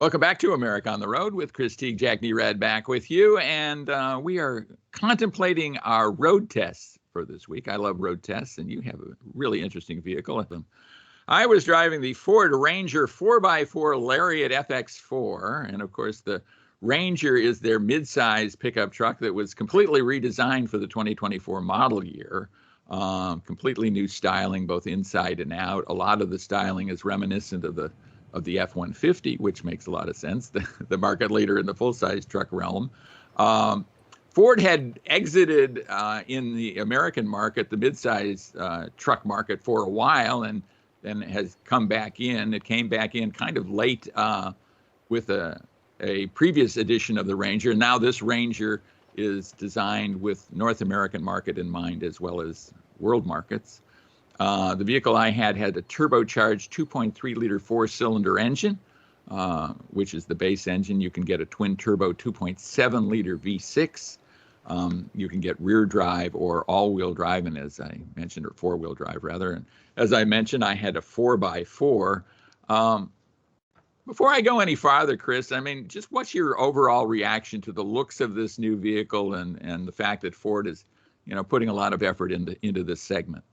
Welcome back to America on the Road with Chris Teague, Jack Nerad back with you. And we are contemplating our road tests for this week. I love road tests, and you have a really interesting vehicle. I was driving the Ford Ranger 4x4 Lariat FX4. And of course, the Ranger is their midsize pickup truck that was completely redesigned for the 2024 model year. Completely new styling, both inside and out. A lot of the styling is reminiscent of the F-150, which makes a lot of sense, the market leader in the full-size truck realm. Ford had exited in the American market, the midsize truck market, for a while, and then has come back in. It came back in kind of late with a previous edition of the Ranger. Now this Ranger is designed with North American market in mind as well as world markets. The vehicle I had a turbocharged 2.3-liter four-cylinder engine, which is the base engine. You can get a twin-turbo 2.7-liter V6. You can get rear drive or all-wheel drive, and as I mentioned, or four-wheel drive, rather. And as I mentioned, I had a 4x4. Before I go any farther, Chris, I mean, just what's your overall reaction to the looks of this new vehicle and the fact that Ford is, putting a lot of effort into this segment?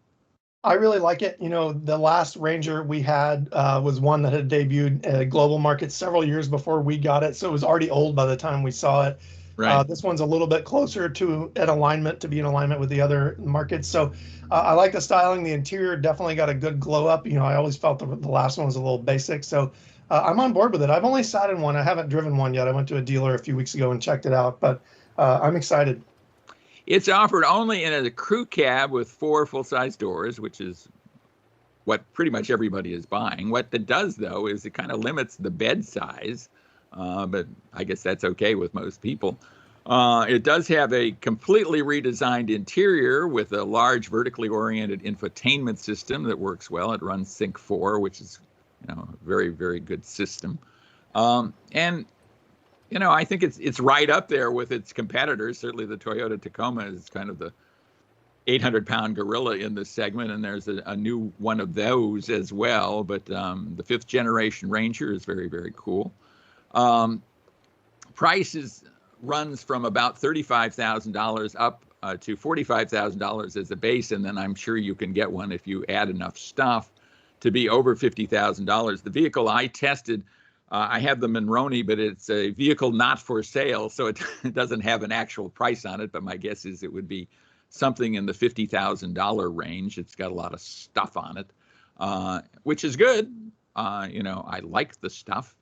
I really like it. The last Ranger we had was one that had debuted at a global market several years before we got it. So it was already old by the time we saw it. Right. This one's a little bit closer to be in alignment with the other markets. So I like the styling. The interior definitely got a good glow up. I always felt the last one was a little basic. So I'm on board with it. I've only sat in one. I haven't driven one yet. I went to a dealer a few weeks ago and checked it out, but I'm excited. It's offered only in a crew cab with 4 full-size doors, which is what pretty much everybody is buying. What it does, though, is it kind of limits the bed size, but I guess that's okay with most people. It does have a completely redesigned interior with a large vertically oriented infotainment system that works well. It runs Sync 4, which is a very, very good system. And I think it's right up there with its competitors. Certainly the Toyota Tacoma is kind of the 800-pound gorilla in this segment, and there's a new one of those as well. But the 5th generation Ranger is very, very cool. Price runs from about $35,000 up to $45,000 as a base, and then I'm sure you can get one if you add enough stuff to be over $50,000. The vehicle I tested, I have the Monroney, but it's a vehicle not for sale, so it doesn't have an actual price on it, but my guess is it would be something in the $50,000 range. It's got a lot of stuff on it, which is good. I like the stuff,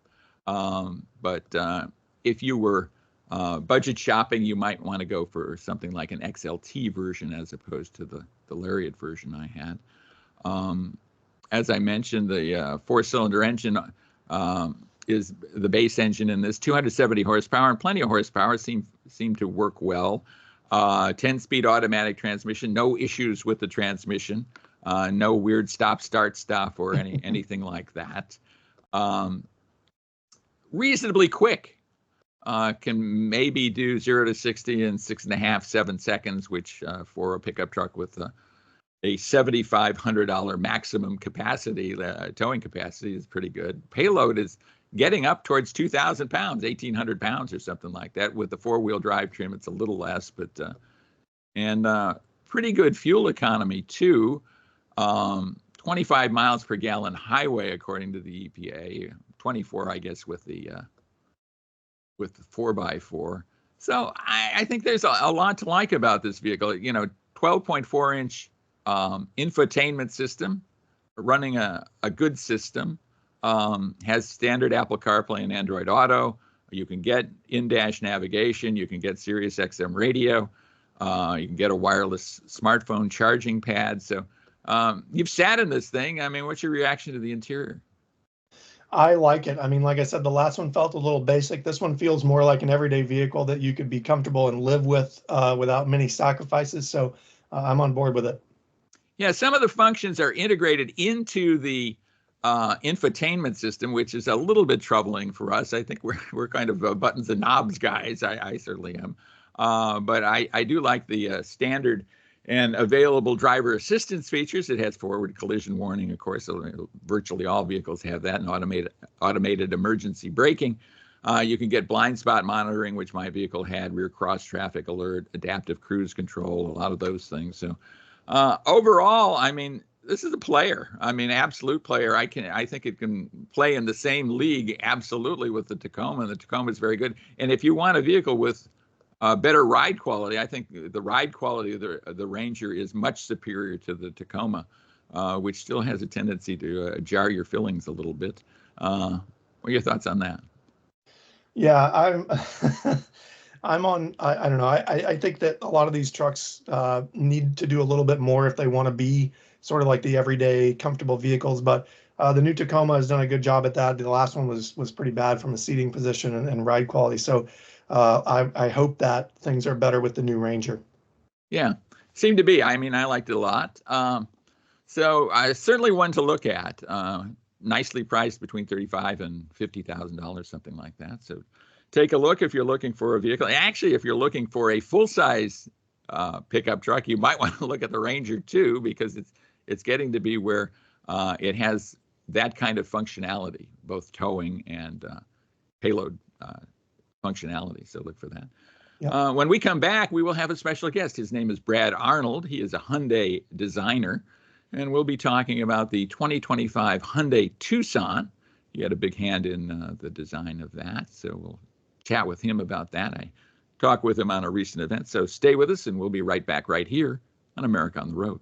but if you were budget shopping, you might want to go for something like an XLT version as opposed to the Lariat version I had. As I mentioned, the 4-cylinder engine is the base engine in this, 270 horsepower, and plenty of horsepower, seem to work well. 10-speed automatic transmission, no issues with the transmission, no weird stop-start stuff or anything like that. Reasonably quick, can maybe do 0 to 60 in 6.5, 7 seconds, which for a pickup truck with a $7,500 maximum capacity, towing capacity, is pretty good. Payload is getting up towards 2,000 pounds, 1,800 pounds or something like that. With the 4-wheel drive trim, it's a little less, but and pretty good fuel economy too. 25 miles per gallon highway, according to the EPA. 24, I guess, with the 4x4. So I think there's a lot to like about this vehicle. 12.4-inch infotainment system, running a good system. Has standard Apple CarPlay and Android Auto. You can get in-dash navigation. You can get Sirius XM radio. You can get a wireless smartphone charging pad. So you've sat in this thing. I mean, what's your reaction to the interior? I like it. I mean, like I said, the last one felt a little basic. This one feels more like an everyday vehicle that you could be comfortable and live with without many sacrifices. So I'm on board with it. Yeah, some of the functions are integrated into the infotainment system, which is a little bit troubling for us. I think we're kind of buttons and knobs guys. I certainly am. But I do like the standard And available driver assistance features. It has forward collision warning, of course. So virtually all vehicles have that, and automated emergency braking. You can get blind spot monitoring, which my vehicle had, rear cross traffic alert, adaptive cruise control, a lot of those things. So overall, I mean, this is a player. I mean, absolute player. I think it can play in the same league absolutely with the Tacoma. The Tacoma is very good. And if you want a vehicle with better ride quality, I think the ride quality of the Ranger is much superior to the Tacoma, which still has a tendency to jar your feelings a little bit. What are your thoughts on that? Yeah, I'm on. I don't know. I think that a lot of these trucks need to do a little bit more if they want to be sort of like the everyday comfortable vehicles. But the new Tacoma has done a good job at that. The last one was pretty bad from a seating position and ride quality. So I hope that things are better with the new Ranger. Yeah, seemed to be. I mean, I liked it a lot. So certainly one to look at. Nicely priced between $35,000 and $50,000, something like that. So take a look if you're looking for a vehicle. Actually, if you're looking for a full-size pickup truck, you might want to look at the Ranger too, because it's getting to be where it has that kind of functionality, both towing and payload functionality. So look for that. Yeah. When we come back, we will have a special guest. His name is Brad Arnold. He is a Hyundai designer, and we'll be talking about the 2025 Hyundai Tucson. He had a big hand in the design of that, so we'll chat with him about that. I talked with him on a recent event, so stay with us, and we'll be right back right here on America on the Road.